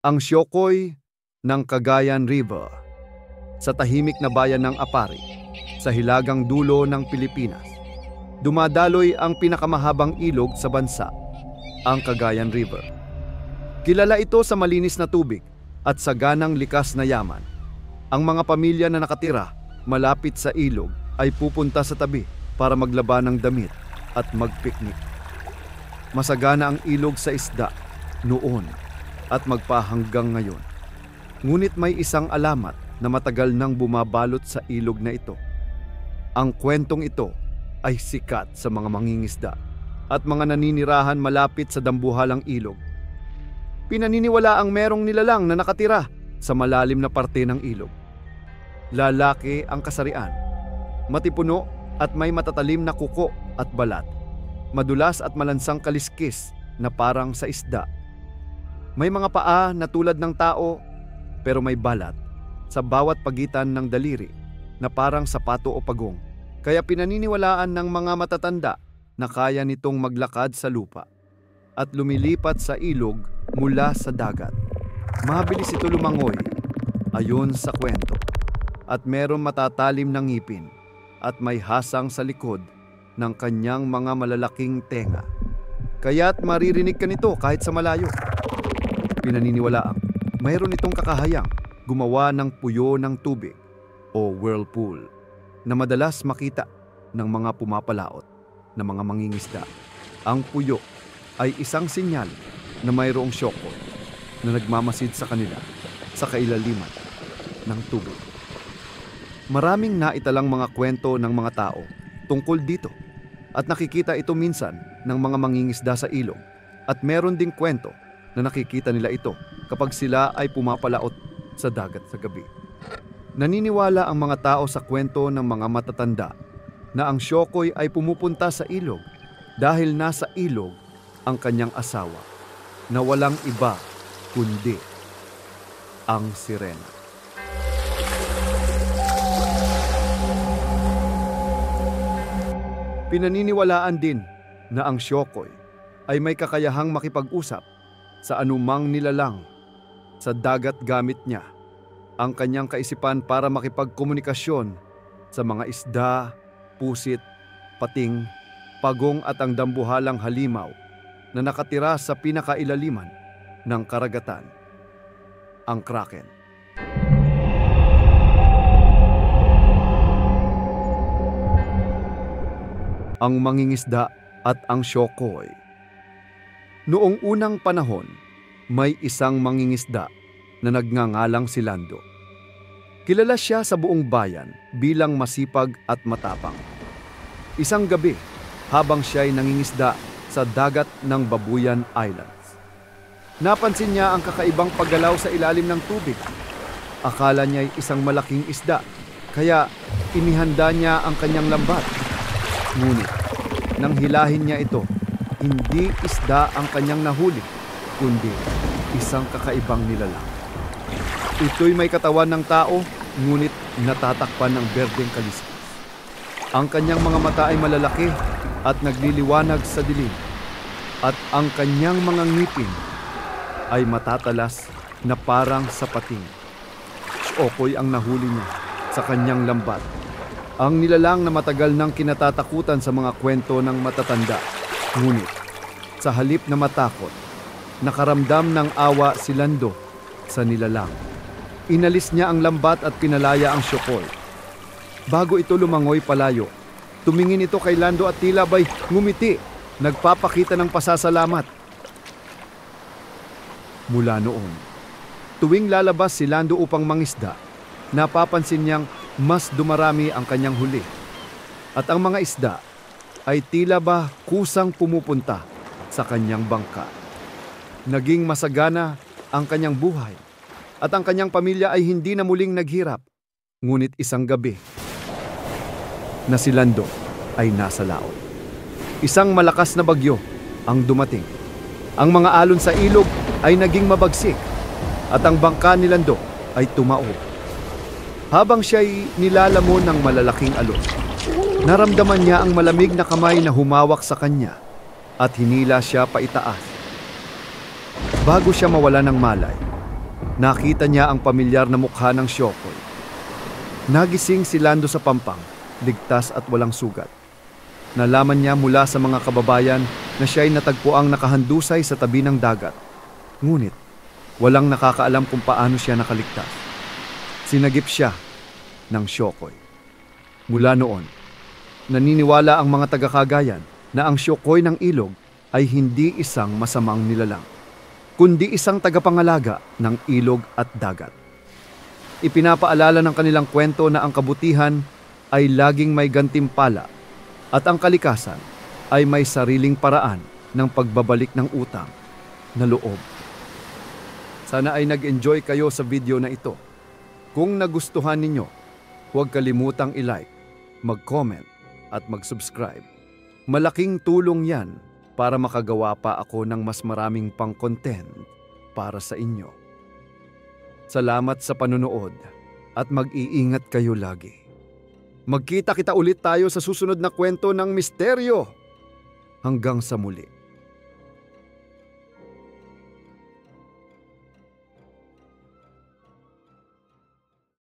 Ang Siyokoy ng Cagayan River, sa tahimik na bayan ng Apari, sa hilagang dulo ng Pilipinas. Dumadaloy ang pinakamahabang ilog sa bansa, ang Cagayan River. Kilala ito sa malinis na tubig at saganang likas na yaman. Ang mga pamilya na nakatira malapit sa ilog ay pupunta sa tabi para maglaba ng damit at magpiknik. Masagana ang ilog sa isda noon at magpahanggang ngayon. Ngunit may isang alamat na matagal nang bumabalot sa ilog na ito. Ang kwentong ito ay sikat sa mga mangingisda at mga naninirahan malapit sa dambuhalang ilog. Pinaniniwala ang merong nilalang na nakatira sa malalim na parte ng ilog. Lalaki ang kasarian, matipuno at may matatalim na kuko at balat, madulas at malansang kaliskis na parang sa isda. May mga paa na tulad ng tao pero may balat sa bawat pagitan ng daliri na parang sapato o pagong. Kaya pinaniniwalaan ng mga matatanda na kaya nitong maglakad sa lupa at lumilipat sa ilog mula sa dagat. Mabilis ito lumangoy ayon sa kwento at meron matatalim na ngipin at may hasang sa likod ng kanyang mga malalaking tenga. Kaya't maririnig ka nito kahit sa malayo. Pinaniniwalaang mayroon itong kakahayang gumawa ng puyo ng tubig o whirlpool na madalas makita ng mga pumapalaot na mga mangingisda. Ang puyo ay isang sinyal na mayroong Siyokoy na nagmamasid sa kanila sa kailaliman ng tubig. Maraming naitalang mga kwento ng mga tao tungkol dito at nakikita ito minsan ng mga mangingisda sa ilog at meron ding kwento na nakikita nila ito kapag sila ay pumapalaot sa dagat sa gabi. Naniniwala ang mga tao sa kwento ng mga matatanda na ang Siyokoy ay pumupunta sa ilog dahil nasa ilog ang kanyang asawa na walang iba kundi ang sirena. Pinaniniwalaan din na ang Siyokoy ay may kakayahang makipag-usap sa anumang nilalang sa dagat gamit niya ang kanyang kaisipan para makipagkomunikasyon sa mga isda, pusit, pating, pagong at ang dambuhalang halimaw na nakatira sa pinakailaliman ng karagatan, ang Kraken. Ang mangingisda at ang Siyokoy. Noong unang panahon, may isang mangingisda na nagngangalang si Lando. Kilala siya sa buong bayan bilang masipag at matapang. Isang gabi, habang siya ay nangingisda sa dagat ng Babuyan Islands, napansin niya ang kakaibang paggalaw sa ilalim ng tubig. Akala niya ay isang malaking isda, kaya inihanda niya ang kanyang lambat. Ngunit, nang hilahin niya ito, hindi isda ang kanyang nahuli, kundi isang kakaibang nilalang. Ito'y may katawan ng tao, ngunit natatakpan ng berdeng kaliskis. Ang kanyang mga mata ay malalaki at nagliliwanag sa dilim, at ang kanyang mga ngipin ay matatalas na parang sa pating. Siyokoy ang nahuli niya sa kanyang lambat. Ang nilalang na matagal nang kinatatakutan sa mga kwento ng matatanda. Ngunit, sa halip na matakot, nakaramdam ng awa si Lando sa nilalang. Inalis niya ang lambat at pinalaya ang Siyokoy. Bago ito lumangoy palayo, tumingin ito kay Lando at tila ba'y ngumiti, nagpapakita ng pasasalamat. Mula noon, tuwing lalabas si Lando upang mangisda, napapansin niyang mas dumarami ang kanyang huli. At ang mga isda ay tila ba kusang pumupunta sa kanyang bangka. Naging masagana ang kanyang buhay at ang kanyang pamilya ay hindi na muling naghirap. Ngunit isang gabi na si Lando ay nasa laot. Isang malakas na bagyo ang dumating. Ang mga alon sa ilog ay naging mabagsik at ang bangka ni Lando ay tumaob. Habang siya'y nilalamon ng malalaking alon, naramdaman niya ang malamig na kamay na humawak sa kanya at hinila siya paitaas. Bago siya mawala ng malay, Nakita niya ang pamilyar na mukha ng Shokoy. Nagising si Lando sa pampang, ligtas at walang sugat. Nalaman niya mula sa mga kababayan na siya'y natagpuang nakahandusay sa tabi ng dagat. Ngunit, walang nakakaalam kung paano siya nakaligtas. Sinagip siya ng Shokoy. Mula noon, naniniwala ang mga taga-Cagayan na ang Shokoy ng ilog ay hindi isang masamang nilalang, kundi isang tagapangalaga ng ilog at dagat. Ipinapaalala ng kanilang kwento na ang kabutihan ay laging may gantimpala at ang kalikasan ay may sariling paraan ng pagbabalik ng utang na loob. Sana ay nag-enjoy kayo sa video na ito. Kung nagustuhan ninyo, huwag kalimutang i-like, mag-comment at mag-subscribe. Malaking tulong yan para makagawa pa ako ng mas maraming pang content para sa inyo. Salamat sa panunood at mag-iingat kayo lagi. Magkita-kita ulit tayo sa susunod na kwento ng misteryo. Hanggang sa muli.